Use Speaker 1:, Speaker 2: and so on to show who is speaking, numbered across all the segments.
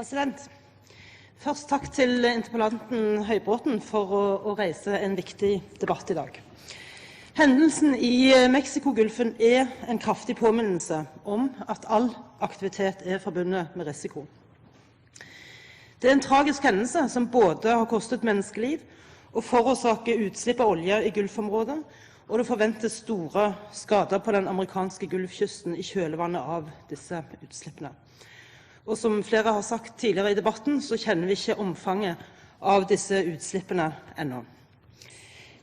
Speaker 1: President. Først takk til interpellanten Høybråten for å reise en viktig debatt i dag. Hendelsen i Mexicogolfen en kraftig påminnelse om at all aktivitet forbundet med risiko. Det en tragisk hendelse som både har kostet menneskeliv og forårsaket utslipp av olje i Gulfområdet, og det forventes store skader på den amerikanske Gulfkysten i kjølvannet av disse utslippene. Og som flere har sagt tidligere i debatten, så kjenner vi ikke omfanget av disse utslippene ennå.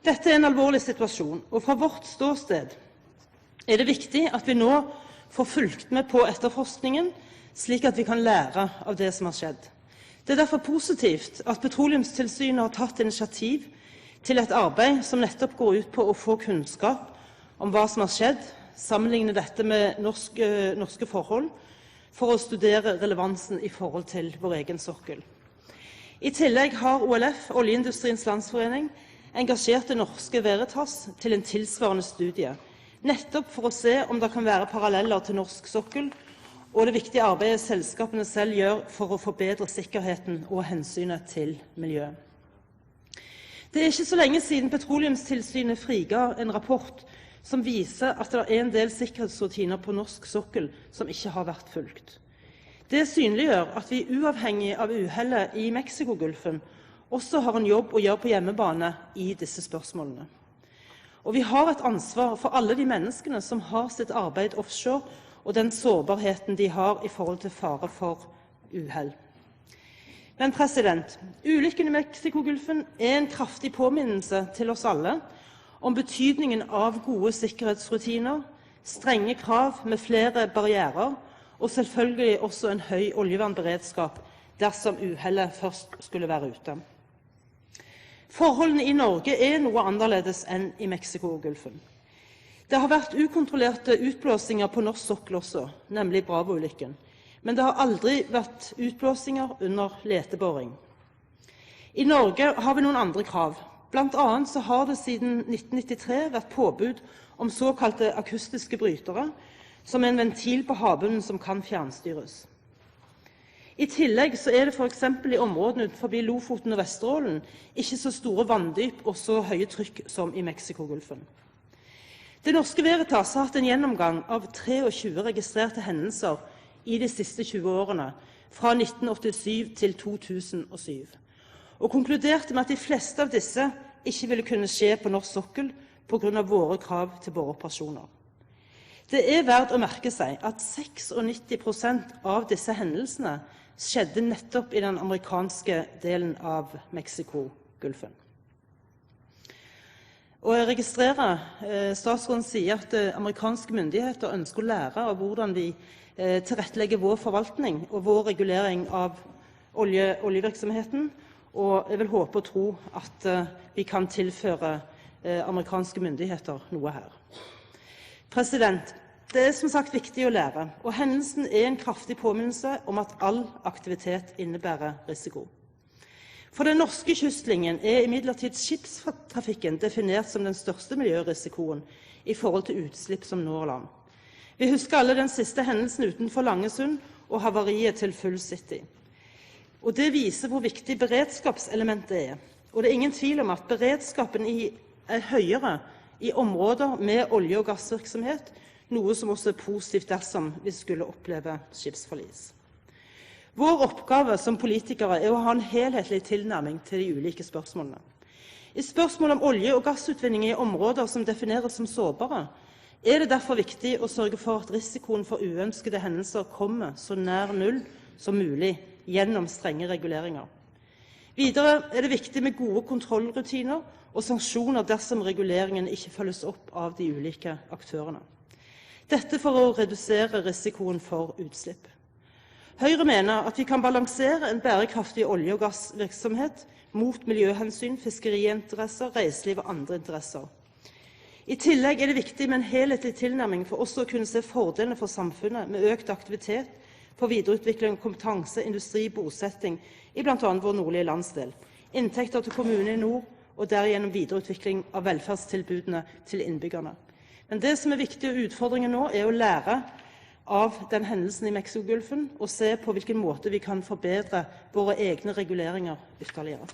Speaker 1: Dette en alvorlig situasjon, og fra vårt ståsted det viktig at vi nå får fulgt med på etterforskningen, slik at vi kan lære av det som har skjedd. Det derfor positivt at Petroleumstilsynet har tatt initiativ til et arbeid som nettopp går ut på å få kunnskap om hva som har skjedd, sammenligne dette med norske forhold, for å studere relevansen i forhold til vår egen sokkel. I tillegg har OLF, Oljeindustriens Landsforening, engasjert det norske Veritas til en tilsvarende studie, nettopp for å se om det kan være paralleller til norsk sokkel, og det viktige arbeidet selskapene selv gjør for å forbedre sikkerheten og hensynet til miljøet. Det ikke så lenge siden Petroleumstilsynet friga en rapport som viser at det en del sikkerhetsrutiner på norsk sokkel som ikke har vært fulgt. Det synliggjør at vi uavhengig av uhellet i Mexicogolfen også har en jobb å gjøre på hjemmebane i disse spørsmålene. Og vi har et ansvar for alle de menneskene som har sitt arbeid offshore og den sårbarheten de har i forhold til fare for uhell. Men ulykken i Mexicogolfen en kraftig påminnelse til oss alle om betydningen av gode sikkerhetsrutiner, strenge krav med flere barrierer og selvfølgelig også en høy oljevernberedskap dersom uhellet først skulle være ute. Forholdene i Norge noe annerledes enn i Mexicogolfen. Det har vært ukontrollerte utblåsinger på norsk sokkel også, nemlig Bravo-ulykken, men det har aldri vært utblåsinger under leteboring. I Norge har vi noen andre krav. Blant annet så har det siden 1993 vært påbud om såkalte akustiske brytere, som en ventil på havbunnen som kan fjernstyres. I tillegg så det for eksempel i områdene utenfor Lofoten og Vesterålen ikke så store vanndyp og så høye trykk som i Mexicogolfen. Det norske Veritas har hatt en gjennomgang av 23 registrerte hendelser i de siste 20 årene, fra 1987 til 2007. Og konkluderte med at de fleste av disse ikke ville kunne skje på norsk sokkel på grunn av våre krav til boreoperasjoner. Det verdt å merke seg at 96% av disse hendelsene skjedde nettopp i den amerikanske delen av Mexicogolfen. Og jeg registrerer statsråden sier at amerikanske myndigheter ønsker å lære av hvordan vi tilrettelegger vår forvaltning og vår regulering av oljevirksomheten, og jeg vil håpe og tro at vi kan tilføre amerikanske myndigheter noe her. Det som sagt viktig å lære, og hendelsen en kraftig påminnelse om at all aktivitet innebærer risiko. For den norske kystlinjen imidlertid skipstrafikken definert som den største miljørisikoen i forhold til utslipp som når land. Vi husker alle den siste hendelsen utenfor Langesund og havariet til Full City. Og det viser hvor viktig beredskapselementet og det ingen tvil om at beredskapen høyere i områder med olje- og gassvirksomhet, noe som også positivt dersom vi skulle oppleve skipsforlis. Vår oppgave som politikere å ha en helhetlig tilnærming til de ulike spørsmålene. I spørsmål om olje- og gassutvinning i områder som defineres som sårbare, det derfor viktig å sørge for at risikoen for uønskede hendelser kommer så nær null som mulig gjennom strenge reguleringer. Videre det viktig med gode kontrollrutiner og sanksjoner dersom reguleringen ikke følges opp av de ulike aktørene. Dette for å redusere risikoen for utslipp. Høyre mener at vi kan balansere en bærekraftig olje- og gassvirksomhet mot miljøhensyn, fiskeriinteresser, reiseliv og andre interesser. I tillegg det viktig med en helhetlig tilnærming for også å kunne se fordelene for samfunnet med økt aktivitet, for videreutvikling av kompetanse, industri, bosetting i blant annet vår nordlige landsdel, inntekter til kommunene i nord og derigjennom videreutvikling av velferdstilbudene til innbyggerne. Men det som viktig og utfordringen nå å lære av den hendelsen i Mexicogolfen og se på hvilken måte vi kan forbedre våre egne reguleringer ytterligere.